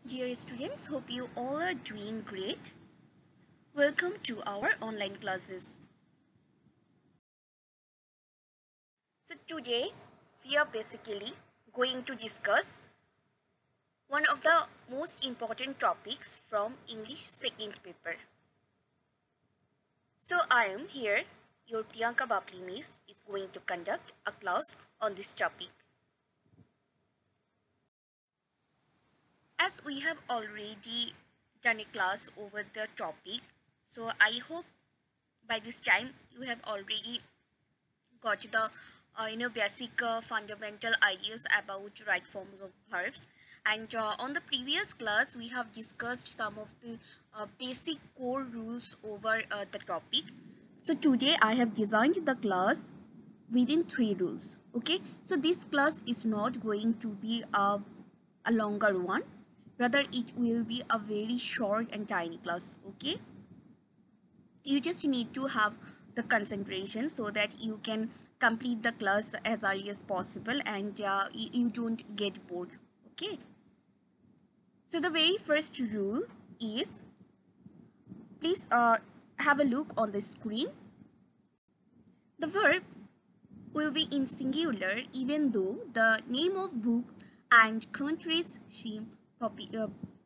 Dear students, hope you all are doing great. Welcome to our online classes. So today we are basically going to discuss one of the most important topics from English second paper. So I am here, your Priyanka Babli Miss is going to conduct a class on this topic. As we have already done a class over the topic, so I hope by this time you have already got the basic fundamental ideas about right forms of verbs. And on the previous class we have discussed some of the basic core rules over the topic. So today I have designed the class within 3 rules. Okay, so this class is not going to be a longer one, rather it will be a very short and tiny class. Okay, you just need to have the concentration so that you can complete the class as early as possible and you don't get bored. Okay, so the very first rule is, please have a look on the screen. The verb will be in singular even though the name of books and countries seem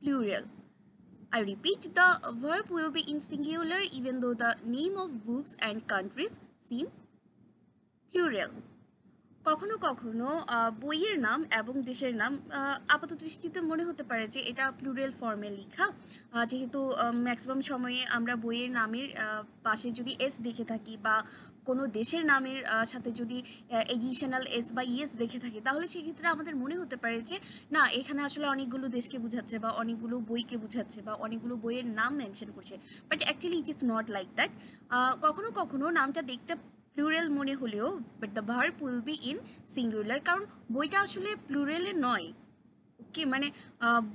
plural. I repeat, the verb will be in singular even though the name of books and countries seem plural. কখনো কখনো বইয়ের নাম এবং দেশের নাম আপাত দৃষ্টিতে মনে হতে পারে যে এটা প্লুরাল ফর্মে লেখা, যেহেতু ম্যাক্সিমাম সময়ে আমরা বইয়ের নামের পাশে যদি এস দেখে থাকি বা কোনো দেশের নামের সাথে যদি এডিশনাল এস বা ইএস দেখে থাকি, তাহলে সেক্ষেত্রে আমাদের মনে হতে পারে যে না, এখানে আসলে অনেকগুলো দেশকে বোঝাচ্ছে বা অনেকগুলো বইকে বোঝাচ্ছে বা অনেকগুলো বইয়ের নাম মেনশন করছে, but actually it is not like that. কখনো কখনো নামটা দেখতে প্লুরাল মনে হলেও but the verb will be in singular, কারণ বইটা আসলে প্লুরালে নয়। ওকে, মানে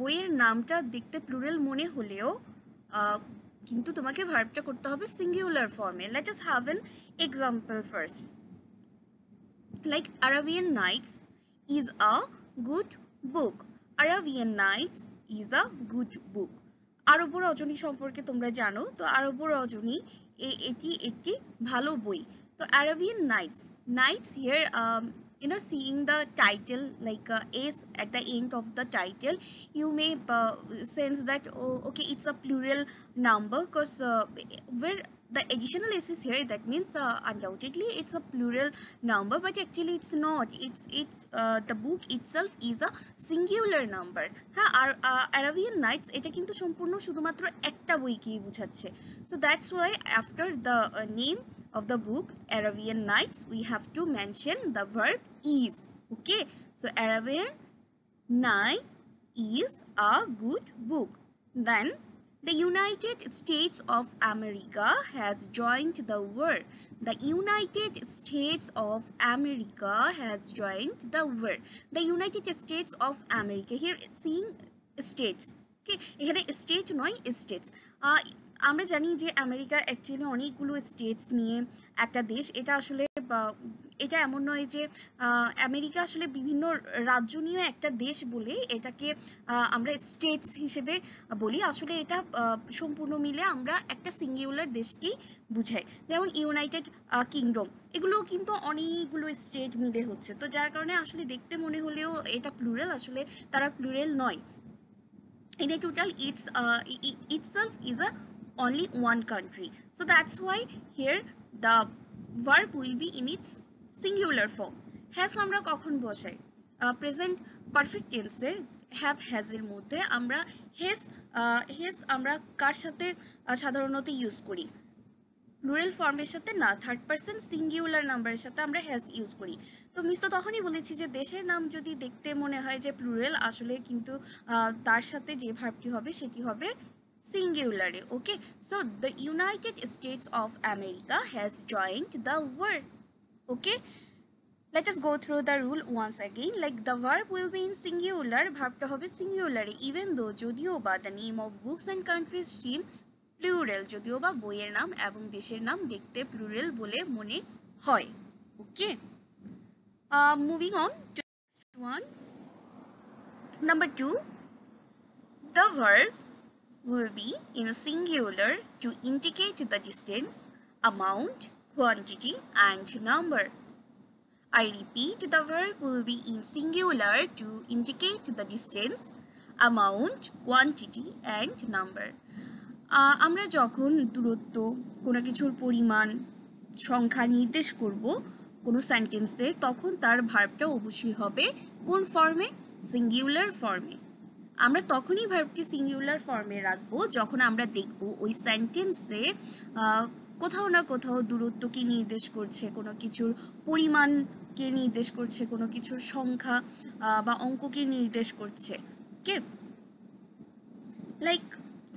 বইয়ের নামটা দেখতে প্লুরাল মনে হলেও কিন্তু তোমাকে ভার্বটা করতে হবে সিঙ্গুলার ফর্মে। Let us have an example first, like Arabian Nights is a good book. Arabian Nights is a good book. আরব রজনী সম্পর্কে তোমরা জানো, তো আরব রজনী এটি একটি ভালো বই। So Arabian Nights here, seeing the title like S at the end of the title, you may sense that, oh, okay, it's a plural number, because where the additional S is here, that means undoubtedly it's a plural number, but actually it's not. It's the book itself is a singular number. হ্যাঁ, আর Arabian Nights এটা কিন্তু সম্পূর্ণ শুধুমাত্র একটা বইকেই বোঝাচ্ছে। So that's why after the name of the book Arabian Nights we have to mention the verb is. Okay, so Arabian Night is a good book. Then the United States of America has joined the world. The United States of America has joined the world. The United States of America, here seeing states. Okay, এখানে state নয়, states. আমরা জানি যে America actually অনেকগুলো states নিয়ে একটা দেশ। এটা আসলে এটা এমন নয় যে আমেরিকা আসলে বিভিন্ন রাজ্য নিয়ে একটা দেশ বলে এটাকে আমরা স্টেটস হিসেবে বলি। আসলে এটা সম্পূর্ণ মিলে আমরা একটা সিঙ্গুলার দেশকেই বুঝাই। যেমন ইউনাইটেড কিংডম, এগুলোও কিন্তু অনেকগুলো স্টেট মিলে হচ্ছে, তো যার কারণে আসলে দেখতে মনে হলেও এটা প্লুরাল, আসলে তারা প্লুরাল নয়। In a total, itself is a only one country. So that's why here the verb will be in its singular form. Has আমরা কখন বসাই? Present perfect tense A have has এর মধ্যে আমরা has আমরা কার সাথে সাধারণত ইউজ করি? প্লুরাল ফর্মের সাথে না, থার্ড পারসন সিঙ্গুলার নাম্বারের সাথে আমরা হ্যাজ ইউজ করি। তো মিস তো তখনই বলেছি যে দেশের নাম যদি দেখতে মনে হয় যে প্লুরাল, আসলে কিন্তু তার সাথে যে ভার্বটি হবে সেটি হবে সিঙ্গুলারে। Okay, so the United States of America has joined the world. Okay, let us go through the rule once again. Like the verb will be in singular, ভার্বটা হবে সিঙ্গুলারে, even though যদিও বা the name of books and countries seem plural, যদিও বা বইয়ের নাম এবং দেশের নাম দেখতে প্লুরাল বলে মনে হয়। Okay, moving on to next one, number 2, The verb will be in a singular to indicate the distance, amount, quantity and number. I repeat, the verb will be in singular to indicate the distance, amount, quantity and number. আমরা যখন দূরত্ব, কোনো কিছুর পরিমাণ, সংখ্যা নির্দেশ করব কোনো সেন্টেন্সে, তখন তার ভার্বটা অবশ্যই হবে কোন ফর্মে? সিঙ্গুলার ফর্মে। আমরা তখনই ভার্বকে সিঙ্গুলার ফর্মে রাখবো যখন আমরা দেখব ওই সেন্টেন্সে কোথাও না কোথাও দূরত্বকে নির্দেশ করছে, কোনো কিছুর পরিমাণকে নির্দেশ করছে, কোনো কিছুর সংখ্যা বা অঙ্ককে নির্দেশ করছে। ওকে, like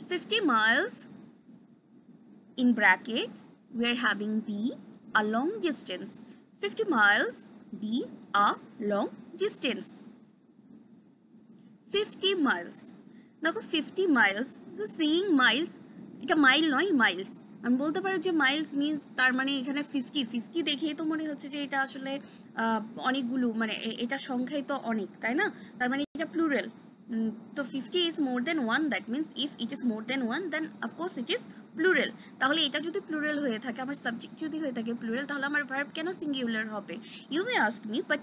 50 miles in bracket we are having be a long distance. 50 miles be a long distance. 50 miles. দেখো 50 miles, তো seeing miles, এটা মাইল নয়, মাইলস। আমি বলতে পারি যে মাইলস মিন্স তার মানে এখানে 50 দেখেই তো মনে হচ্ছে যে এটা আসলে অনেকগুলো, মানে এটা সংখ্যাই তো অনেক, তাই না? তার মানে এটা প্লুরাল। তো 50 is more than one, that means if it is more than one then of course it is plural. তাহলে এটা যদি প্লুরাল হয়ে থাকে, আমার সাবজেক্ট যদি হয়ে থাকে প্লুরাল, তাহলে আমার ভার্ব কেন সিঙ্গুলার হবে? You may ask me, but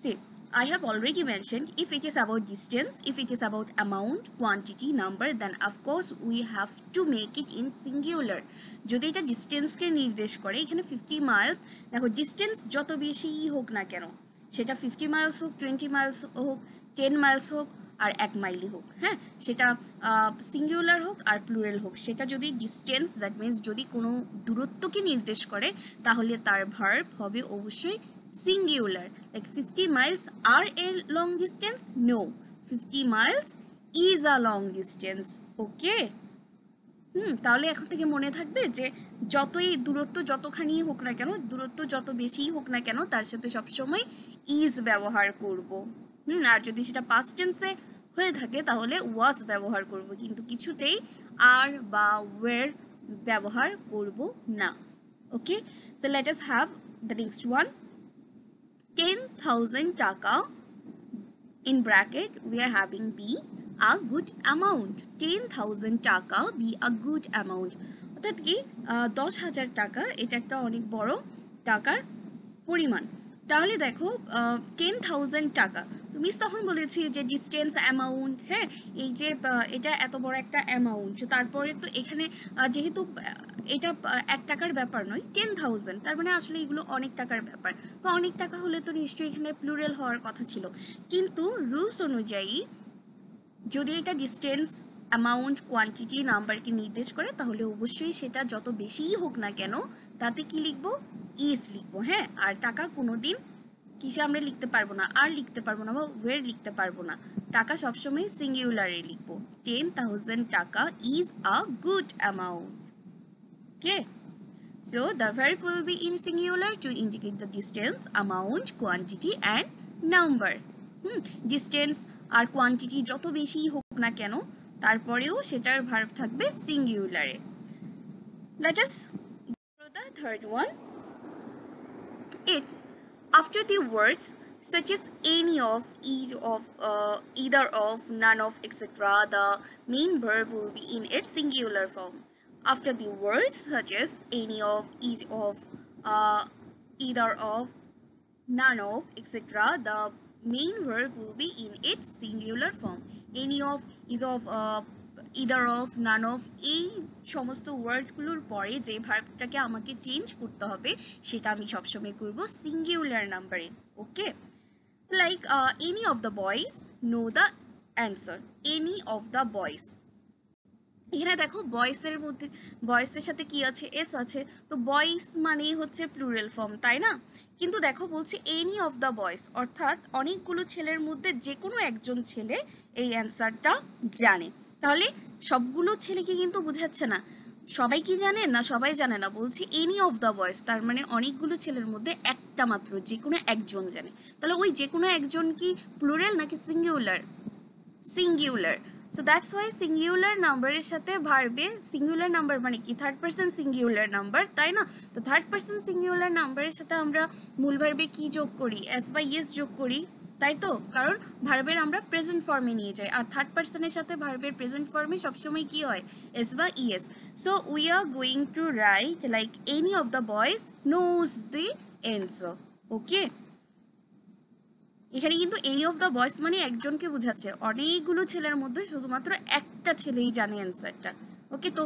see, I have already mentioned if it is about distance, if it is about amount, quantity, number, then of course we have to make it in singular. যদি এটা ডিস্টেন্সকে নির্দেশ করে, এখানে 50 miles, দেখো distance যত বেশিই হোক না কেন, সেটা 50 miles হোক, 20 miles হোক, 10 miles হোক আর 1 মাইলই হোক, হ্যাঁ, সেটা সিঙ্গুলার হোক আর প্লুরাল হোক, সেটা যদি ডিস্টেন্স, দ্যাট মিন্স যদি কোনো দূরত্বকে নির্দেশ করে, তাহলে তার ভার্ব হবে অবশ্যই singular. Like 50 miles are a long distance? No. 50 miles is a long distance. Okay? তাহলে এখন থেকে মনে থাকবে যে যতই দূরত্ব যতখানি হোক না কেন, দূরত্ব যত বেশি হোক না কেন, তার সাথে সবসময় is ব্যবহার করব। আর যদি সেটা past tense এ হয়ে থাকে তাহলে was ব্যবহার করব, কিন্তু কিছুতেই are বা were ব্যবহার করব না। Okay? So let us have the next one. 10,000 taka in bracket we are having be a good amount. 10,000 taka be a good amount. অর্থাৎ কি 10,000 টাকা এটা একটা অনেক বড় টাকার পরিমাণ। তাহলে দেখো 10,000 টাকা, তুমি তখন বলেছি যে ডিস্টেন্স, অ্যামাউন্ট, হ্যাঁ, এই যে এটা এত বড় একটা অ্যামাউন্ট, তারপরে তো এখানে যেহেতু এটা 1 টাকার ব্যাপার নয়, 10,000, তার মানে আসলে এগুলো অনেক টাকার ব্যাপার, তো অনেক টাকা হলে তো নিশ্চয়ই এখানে প্লুরাল হওয়ার কথা ছিল, কিন্তু রুলস অনুযায়ী যদি এটা ডিস্টেন্স, অ্যামাউন্ট, কোয়ান্টিটি, নাম্বারকে নির্দেশ করে, তাহলে অবশ্যই সেটা যত বেশিই হোক না কেন তাতে কি লিখবো? ইস লিখবো, হ্যাঁ। আর টাকা কোনোদিন কিসে আমরা লিখতে পারবো না, আর লিখতে পারবো না বা ওয়ের লিখতে পারবো না, টাকা সবসময় সিঙ্গুলারে লিখবো। 10,000 টাকা is a good amount. Okay, so the verb will be in singular to indicate the distance, amount, quantity and number. Distance আর কোয়ান্টিটি যত বেশি হোক না কেন, তারপরেও সেটার ভার্ব থাকবে সিঙ্গুলারে। Let us go to the third one. It's after the words such as any of, each of, either of, none of, etc., the main verb will be in its singular form. After the words such as any of, each of, either of, none of, etc., the main verb will be in its singular form. Any of, is of, either of, none of, এই সমস্ত ওয়ার্ডগুলোর পরে যে ভার্বটাকে আমাকে change করতে হবে সেটা আমি সবসময় করব সিঙ্গুলার নাম্বারে। Okay, like any of the boys know the answer. Any of the boys, এখানে দেখো বয়েসের মধ্যে, বয়েসের সাথে কি আছে? এস আছে, তো বয়েস মানেই হচ্ছে প্লুরাল ফর্ম, তাই না? কিন্তু দেখো বলছে এনি অফ দ্য বয়েস, অর্থাৎ অনেকগুলো ছেলের মধ্যে যে কোনো একজন ছেলে এই অ্যান্সারটা জানে। তাহলে সবগুলো ছেলেকে কিন্তু বোঝাচ্ছে না, সবাই কি জানে না, সবাই জানে না, বলছি এনি অফ দ্য বয়েস, তার মানে অনেকগুলো ছেলের মধ্যে একটা মাত্র যে কোনো একজন জানে। তাহলে ওই যে কোনো একজন কি প্লুরাল নাকি singular? Singular. So that's why singular নাম্বারের সাথে ভার্বে, সিঙ্গুলার নাম্বার মানে কি থার্ড পারসন সিঙ্গুলার নাম্বার, তাই না? তো থার্ড পারসন সিঙ্গুলার নাম্বারের সাথে আমরা মূল ভার্বে কি যোগ করি? এস বা ইয়েস যোগ করি, তাই তো, কারণ ভার্বের আমরা প্রেজেন্ট ফর্মে নিয়ে যাই, আর থার্ড পার্সনের সাথে ভার্বের প্রেজেন্ট ফর্মে সবসময় কি হয়, এস বা ES. So we are going to write like any of the boys knows the answer. Okay, এখানে কিন্তু এনি অফ দ্য বয়েজ মানে একজনকে বোঝাচ্ছে, অনেকগুলো ছেলের মধ্যে শুধুমাত্র একটা ছেলেই জানে অ্যান্সারটা। ওকে, তো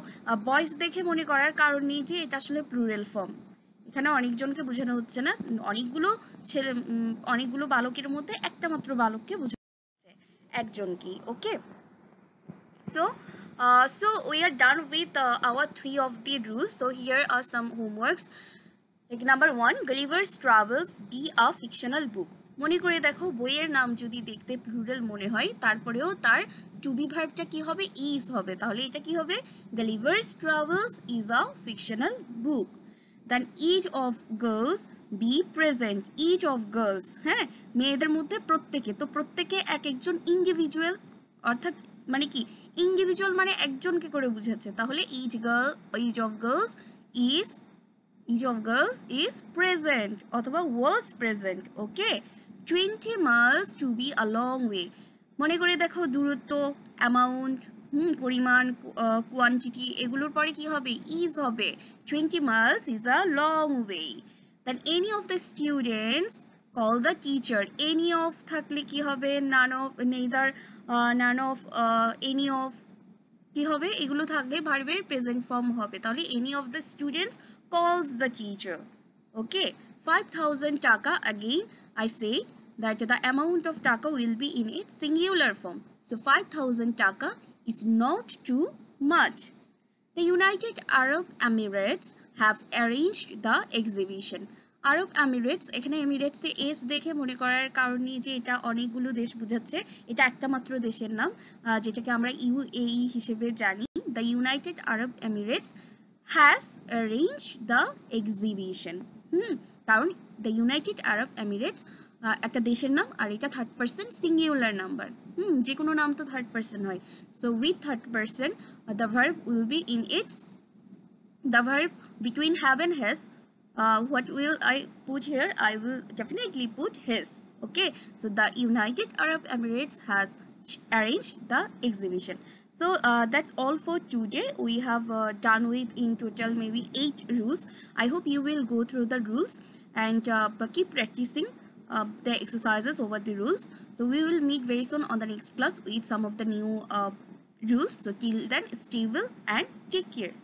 বয়েজ দেখে মনে করার কারণ নেই যে এটা আসলে প্লুরাল ফর্ম, এখানে অনেকজনকে বোঝানো হচ্ছে না, অনেকগুলো ছেলে অনেকগুলো বালকের মধ্যে একটা মাত্র বালককে বোঝানো হচ্ছে, একজনকেই। ওকে, so we are done with our 3 of the rules. So here are some homeworks. Like number 1, Gulliver's Travels be a fictional book. মনে করে দেখো, বইয়ের নাম যদি দেখতে প্লুরাল মনে হয়, তারপরেও তার টু বি ভার্বটা কি হবে, ইজ হবে, তাহলে এটা কি হবে, Gulliver's Travels is a fictional book. Then each of girls be present. each of girls, হ্যাঁ, মেয়েদের মধ্যে প্রত্যেকে, তো প্রত্যেকে এক একজন ইন্ডিভিজুয়াল, অর্থাৎ মানে কি, ইন্ডিভিজুয়াল মানে একজনকে করে বুঝাচ্ছে, তাহলে each of girls is present অথবা was present. Okay, 20 miles to be a long way. মনে করে দেখো, দূরত্ব, অ্যামাউন্ট, পরিমাণ, কোয়ান্টিটি, এগুলোর পরে কি হবে, ইজ হবে, 20 miles is a long way. Then any of the students call the teacher. any of থাকলে কি হবে, none of, neither, none of, any of, কি হবে, এগুলো থাকলে ভার্বের প্রেজেন্ট ফর্ম হবে, তাহলে any of the students calls the teacher. Okay, 5,000 টাকা, again I say that the amount of টাকা will be in its singular form, so 5,000 টাকা is not too much. The United Arab Emirates have arranged the exhibition. Arab Emirates, এখানে এমিরেটসে S দেখে মনে করার কারণে যে এটা অনেকগুলো দেশ বোঝাচ্ছে, এটা একটা মাত্র দেশের নাম, যেটাকে আমরা ইউএই হিসেবে জানি। The United Arab Emirates has arranged the exhibition. কারণ দ্য ইউনাইটেড আরব এমিরেটস একটা দেশের নাম, আর এটা থার্ড পার্সন সিঙ্গুলার নাম্বার, যে কোনো নাম তো থার্ড পার্সন হয়। So with third person the verb will be in its, the verb between have and has. What will I put here? I will definitely put his. Okay, so the United Arab Emirates has arranged the exhibition. So that's all for today. We have done with in total maybe 8 rules. I hope you will go through the rules and keep practicing the exercises over the rules. So we will meet very soon on the next class with some of the new rules. So till then, stay well and take care.